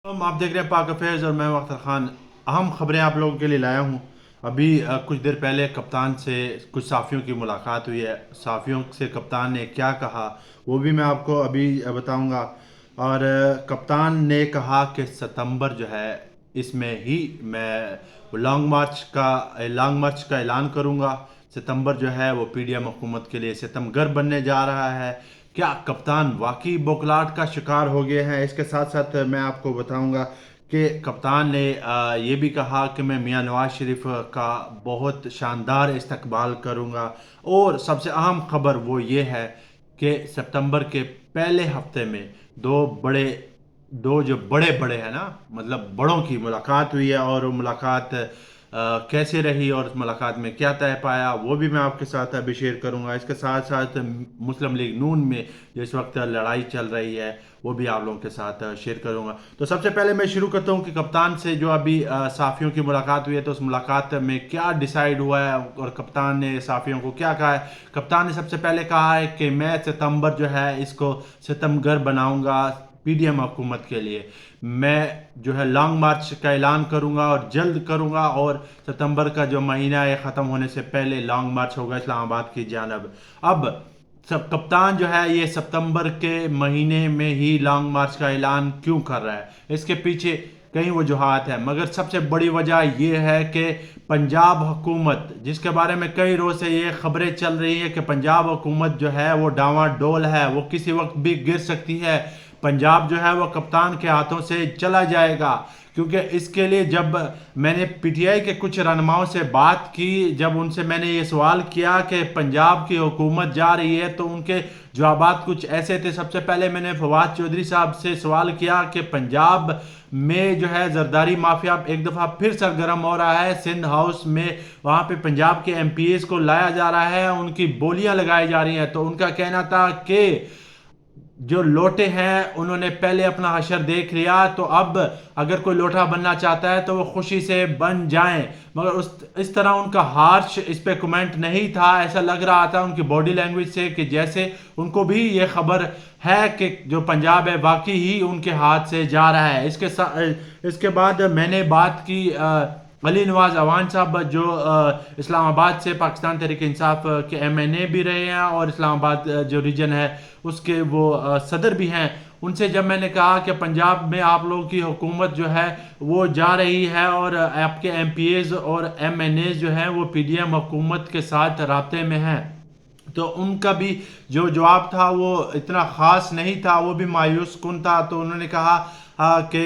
आप देख रहे हैं पाक अफेयर्स और मैं अख्तर खान। अहम खबरें आप लोगों के लिए लाया हूँ। अभी कुछ देर पहले कप्तान से कुछ साफ़ियों की मुलाकात हुई है। साफ़ियों से कप्तान ने क्या कहा वो भी मैं आपको अभी बताऊंगा। और कप्तान ने कहा कि सितंबर जो है इसमें ही मैं लॉन्ग मार्च का ऐलान करूंगा। सितंबर जो है वो पीडीएम हुकूमत के लिए सितमगर बनने जा रहा है। क्या कप्तान वाकई बौखलाहट का शिकार हो गए हैं? इसके साथ साथ मैं आपको बताऊंगा कि कप्तान ने ये भी कहा कि मैं मियां नवाज शरीफ का बहुत शानदार इस्तकबाल करूंगा। और सबसे अहम खबर वो ये है कि सितंबर के पहले हफ्ते में दो बड़े दो जो बड़े बड़े हैं ना, मतलब बड़ों की मुलाकात हुई है। और वो मुलाकात कैसे रही और उस मुलाकात में क्या तय पाया वो भी मैं आपके साथ अभी शेयर करूंगा। इसके साथ साथ मुस्लिम लीग नून में जो इस वक्त लड़ाई चल रही है वो भी आप लोगों के साथ शेयर करूंगा। तो सबसे पहले मैं शुरू करता हूं कि कप्तान से जो अभी साफियों की मुलाकात हुई है तो उस मुलाकात में क्या डिसाइड हुआ है और कप्तान ने साफियों को क्या कहा है। कप्तान ने सबसे पहले कहा है कि मैं सितंबर जो है इसको सितमगर बनाऊंगा पीडीएम हुकूमत के लिए। मैं जो है लॉन्ग मार्च का ऐलान करूंगा और जल्द करूंगा। और सितंबर का जो महीना है ख़त्म होने से पहले लॉन्ग मार्च होगा इस्लामाबाद की जानब। अब सब कप्तान जो है ये सितंबर के महीने में ही लॉन्ग मार्च का ऐलान क्यों कर रहा है, इसके पीछे कई वजूहत है, मगर सबसे बड़ी वजह यह है कि पंजाब हुकूमत, जिसके बारे में कई रोज से ये खबरें चल रही है कि पंजाब हुकूमत जो है वो डावाडोल है, वो किसी वक्त भी गिर सकती है। पंजाब जो है वो कप्तान के हाथों से चला जाएगा। क्योंकि इसके लिए जब मैंने पीटीआई के कुछ रहनुमाओं से बात की, जब उनसे मैंने ये सवाल किया कि पंजाब की हुकूमत जा रही है, तो उनके जवाबात कुछ ऐसे थे। सबसे पहले मैंने फवाद चौधरी साहब से सवाल किया कि पंजाब में जो है जरदारी माफिया एक दफ़ा फिर सरगर्म हो रहा है। सिंध हाउस में वहाँ पे पंजाब के एमपीएस को लाया जा रहा है, उनकी बोलियां लगाई जा रही हैं। तो उनका कहना था कि जो लोटे हैं उन्होंने पहले अपना हशर देख लिया, तो अब अगर कोई लोटा बनना चाहता है तो वो खुशी से बन जाएं। मगर इस तरह उनका हार्श इस पे कमेंट नहीं था। ऐसा लग रहा था उनकी बॉडी लैंग्वेज से कि जैसे उनको भी ये खबर है कि जो पंजाब है वाकई ही उनके हाथ से जा रहा है। इसके बाद मैंने बात की अली नवाज अवान साहब, जो इस्लामाबाद से पाकिस्तान तहरीक इंसाफ के एमएनए भी रहे हैं और इस्लामाबाद जो रीजन है उसके वो सदर भी हैं। उनसे जब मैंने कहा कि पंजाब में आप लोगों की हुकूमत जो है वो जा रही है और आपके एमपीएज और एमएनए जो हैं वो पीडीएम हुकूमत के साथ राब्ते में हैं, तो उनका भी जो जवाब था वो इतना ख़ास नहीं था, वो भी मायूस कुन था। तो उन्होंने कहा कि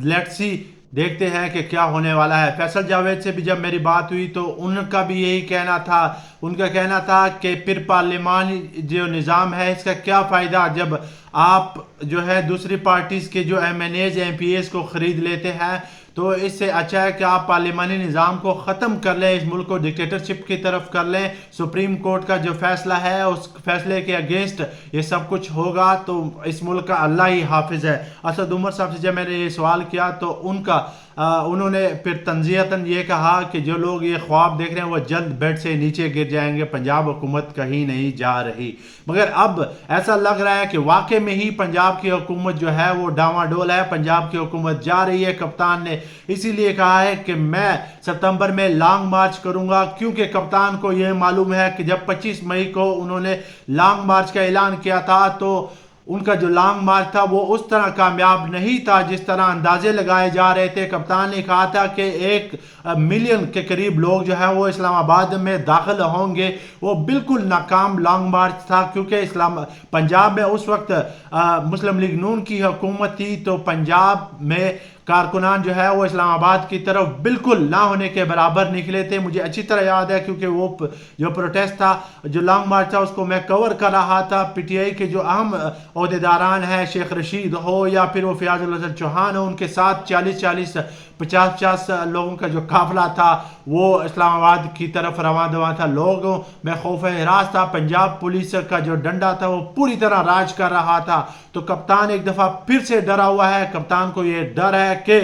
लेट्स सी, देखते हैं कि क्या होने वाला है। फैसल जावेद से भी जब मेरी बात हुई तो उनका भी यही कहना था। उनका कहना था कि फिर पार्लिमानी जो निज़ाम है इसका क्या फ़ायदा जब आप जो है दूसरी पार्टीज़ के जो एमएनएज एमपीएस को ख़रीद लेते हैं। तो इससे अच्छा है कि आप पार्लिमानी निज़ाम को ख़त्म कर लें, इस मुल्क को डिक्टेटरशिप की तरफ कर लें। सुप्रीम कोर्ट का जो फैसला है उस फैसले के अगेंस्ट ये सब कुछ होगा तो इस मुल्क का अल्लाह ही हाफिज़ है। असद उमर साहब से जब मैंने ये सवाल किया तो उन्होंने फिर तंज़ियतन ये कहा कि जो लोग ये ख्वाब देख रहे हैं वो जल्द बेड से नीचे गिर जाएंगे, पंजाब हुकूमत कहीं नहीं जा रही। मगर अब ऐसा लग रहा है कि वाकई में ही पंजाब की हुकूमत जो है वो डावाडोल है, पंजाब की हुकूमत जा रही है। कप्तान ने इसीलिए कहा है कि मैं सितंबर में लॉन्ग मार्च करूंगा, क्योंकि कप्तान को यह मालूम है कि जब 25 मई को उन्होंने लॉन्ग मार्च का ऐलान किया था तो उनका जो लॉन्ग मार्च था वो उस तरह कामयाब नहीं था जिस तरह अंदाजे लगाए जा रहे थे। कप्तान ने कहा था कि 1 मिलियन के करीब लोग जो है वो इस्लामाबाद में दाखिल होंगे। वो बिल्कुल नाकाम लॉन्ग मार्च था, क्योंकि पंजाब में उस वक्त मुस्लिम लीग नून की हुकूमत थी। तो पंजाब में कारकुनान जो है वो इस्लामाबाद की तरफ बिल्कुल ना होने के बराबर निकले थे। मुझे अच्छी तरह याद है क्योंकि वो जो प्रोटेस्ट था, जो लॉन्ग मार्च था, उसको मैं कवर कर रहा था। पीटीआई के जो अहम अहदेदारान हैं, शेख रशीद हो या फिर वो फयाजुल हसन चौहान हो, उनके साथ 40-40 50-50 लोगों का जो काफिला था वो इस्लामाबाद की तरफ रवां दवा था। लोगों में खौफ हिरास था। पंजाब पुलिस का जो डंडा था वो पूरी तरह राज कर रहा था। तो कप्तान एक दफ़ा फिर से डरा हुआ है। कप्तान को ये डर है कि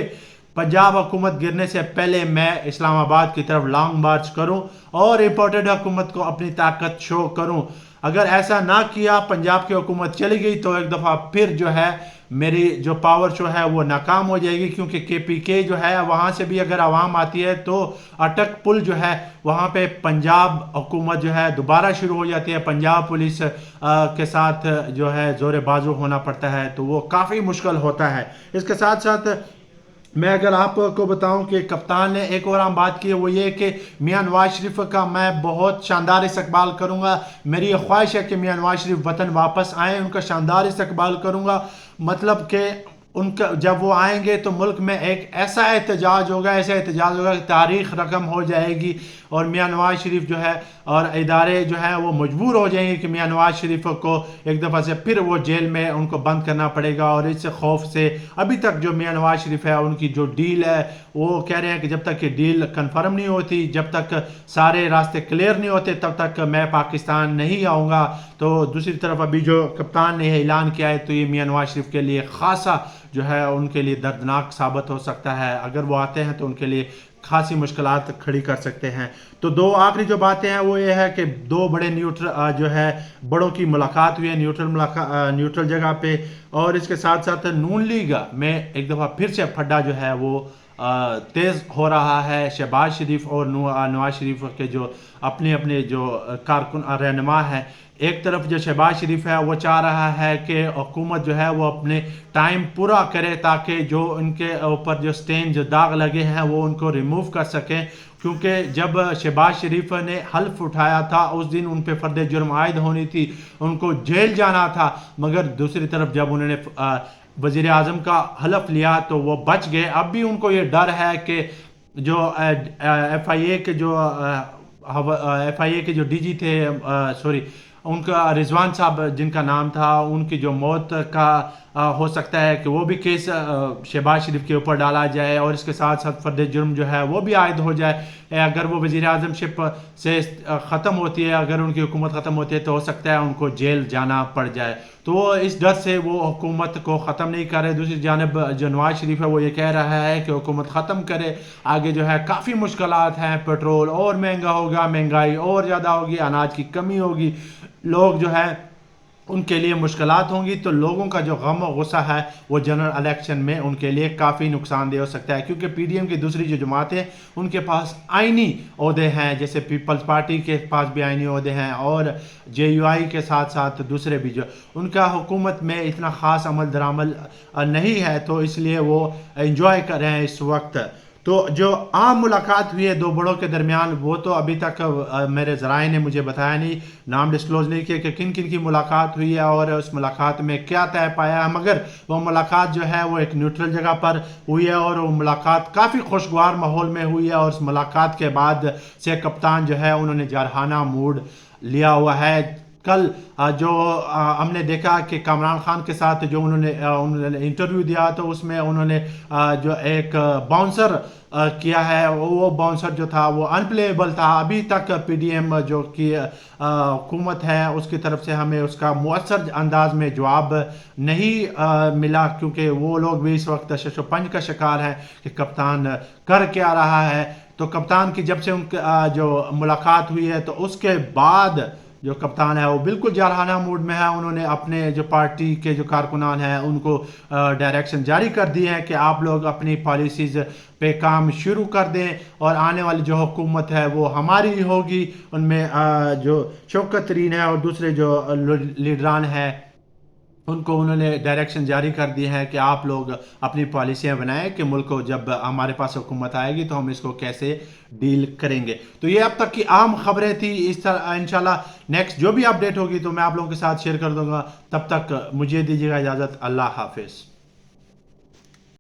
पंजाब हुकूमत गिरने से पहले मैं इस्लामाबाद की तरफ लॉन्ग मार्च करूं और इंपोर्टेड हुकूमत को अपनी ताकत शो करूं। अगर ऐसा ना किया, पंजाब की हुकूमत चली गई, तो एक दफ़ा फिर जो है میری جو پاور شو ہے وہ ناکام ہو جائے گی، کیونکہ KPK جو ہے وہاں سے بھی اگر عوام آتی ہے تو اٹک پل جو ہے وہاں پہ پنجاب حکومت جو ہے دوبارہ شروع ہو جاتی ہے، پنجاب پولیس کے ساتھ جو ہے زور بازو ہونا پڑتا ہے، تو وہ کافی مشکل ہوتا ہے۔ اس کے ساتھ ساتھ میں اگر آپ کو بتاؤں کہ کپتان نے ایک اور عام بات کی ہے، وہ یہ کہ میاں نواز شریف کا میں بہت شاندار استقبال کروں گا، میری یہ خواہش ہے کہ میاں نواز شریف وطن واپس آئیں، ان کا شاندار استقبال کروں گا، مطلب کہ ان کا جب وہ آئیں گے تو ملک میں ایک ایسا احتجاج ہوگا کہ تاریخ رقم ہو جائے گی، اور میاں نواز شریف جو ہے اور ادارے جو ہیں وہ مجبور ہو جائیں گے کہ میاں نواز شریف کو ایک دفعہ سے پھر وہ جیل میں ان کو بند کرنا پڑے گا۔ اور اس خوف سے ابھی تک جو میاں نواز شریف ہے ان کی جو ڈیل ہے وہ کہہ رہے ہیں کہ جب تک یہ ڈیل کنفرم نہیں ہوتی، جب تک سارے راستے کلیئر نہیں ہوتے، تب تک میں پاکستان نہیں آؤں گا۔ تو دوسری طرف ابھی جو کپتان نے اعلان کیا ہے تو یہ میاں نواز شریف کے لیے خاصا جو ہے ان کے لیے دردناک ثابت ہو سکتا ہے، اگر وہ آتے ہیں تو ان کے لیے خاصی مشکلات کھڑی کر سکتے ہیں۔ تو دو آخری جو باتیں ہیں وہ یہ ہے کہ دو بڑے جو ہے بڑوں کی ملاقات ہوئی ہے نیوٹرل جگہ پہ، اور اس کے ساتھ ساتھ نون لیگ میں ایک دفعہ پھر سے پھڈا جو ہے وہ تیز ہو رہا ہے۔ شہباز شریف اور نواز شریف کے جو اپنے جو کارکن رہنما ہے، ایک طرف جو شہباز شریف ہے وہ چاہ رہا ہے کہ حکومت جو ہے وہ اپنے ٹائم پورا کرے تاکہ جو ان کے اوپر جو سٹین جو داغ لگے ہیں وہ ان کو ریموو کر سکیں، کیونکہ جب شہباز شریف نے حلف اٹھایا تھا اس دن ان پہ فرد جرم عائد ہونی تھی، ان کو جیل جانا تھا، مگر دوسری طرف جب انہوں نے وزیر اعظم کا حلف لیا تو وہ بچ گئے۔ اب بھی ان کو یہ ڈر ہے کہ جو FIA کے جو DG تھے، ان کا رضوان صاحب جن کا نام تھا، ان کی جو موت کا ہو سکتا ہے کہ وہ بھی کیس شہباز شریف کے اوپر ڈالا جائے، اور اس کے ساتھ ساتھ فرد جرم جو ہے وہ بھی عائد ہو جائے۔ اگر وہ وزیر اعظم شپ سے ختم ہوتی ہے، اگر ان کی حکومت ختم ہوتی ہے تو ہو سکتا ہے ان کو جیل جانا پڑ جائے، تو وہ اس ڈر سے وہ حکومت کو ختم نہیں کر رہے۔ دوسری جانب جو نواز شریف ہے وہ یہ کہہ رہا ہے کہ حکومت ختم کرے، آگے جو ہے کافی مشکلات ہیں، پیٹرول اور مہنگا ہوگا، مہنگائی اور زیادہ ہوگی، اناج کی کمی ہوگی، لوگ جو ہے ان کے لیے مشکلات ہوں گی، تو لوگوں کا جو غم و غصہ ہے وہ جنرل الیکشن میں ان کے لیے کافی نقصان دہ ہو سکتا ہے، کیونکہ PDM کی دوسری جو جماعتیں ان کے پاس آئینی عہدے ہیں، جیسے پیپلز پارٹی کے پاس بھی آئینی عہدے ہیں، اور JUI کے ساتھ ساتھ دوسرے بھی جو ان کا حکومت میں اتنا خاص عمل درآمد نہیں ہے، تو اس لیے وہ انجوائے کر رہے ہیں اس وقت۔ تو جو عام ملاقات ہوئی ہے دو بڑوں کے درمیان وہ تو ابھی تک میرے ذرائع نے مجھے بتایا نہیں، نام ڈسکلوز نہیں کیا کہ کن کن کی ملاقات ہوئی ہے اور اس ملاقات میں کیا طے پایا ہے، مگر وہ ملاقات جو ہے وہ ایک نیوٹرل جگہ پر ہوئی ہے، اور وہ ملاقات کافی خوشگوار ماحول میں ہوئی ہے، اور اس ملاقات کے بعد سے کپتان جو ہے انہوں نے جارحانہ موڈ لیا ہوا ہے۔ کل جو ہم نے دیکھا کہ کامران خان کے ساتھ جو انہوں نے انٹرویو دیا تو اس میں انہوں نے جو ایک باؤنسر کیا ہے، وہ باؤنسر جو تھا وہ ان پلیبل تھا۔ ابھی تک PDM جو کی حکومت ہے اس کی طرف سے ہمیں اس کا مؤثر انداز میں جواب نہیں ملا، کیونکہ وہ لوگ بھی اس وقت شش و پنج کا شکار ہیں کہ کپتان کر کیا رہا ہے۔ تو کپتان کی جب سے ان جو ملاقات ہوئی ہے تو اس کے بعد جو کپتان ہے وہ بالکل جارحانہ موڈ میں ہے، انہوں نے اپنے جو پارٹی کے جو کارکنان ہیں ان کو ڈائریکشن جاری کر دی ہے کہ آپ لوگ اپنی پالیسیز پہ کام شروع کر دیں، اور آنے والی جو حکومت ہے وہ ہماری ہی ہوگی۔ ان میں جو شوکت ترین ہے اور دوسرے جو لیڈران ہیں ان کو انہوں نے ڈائریکشن جاری کر دی ہے کہ آپ لوگ اپنی پالیسیاں بنائیں کہ ملک کو جب ہمارے پاس حکومت آئے گی تو ہم اس کو کیسے ڈیل کریں گے۔ تو یہ اب تک کی عام خبریں تھی، اس طرح انشاءاللہ نیکسٹ جو بھی اپڈیٹ ہوگی تو میں آپ لوگوں کے ساتھ شیئر کر دوں گا۔ تب تک مجھے دیجیے گا اجازت، اللہ حافظ۔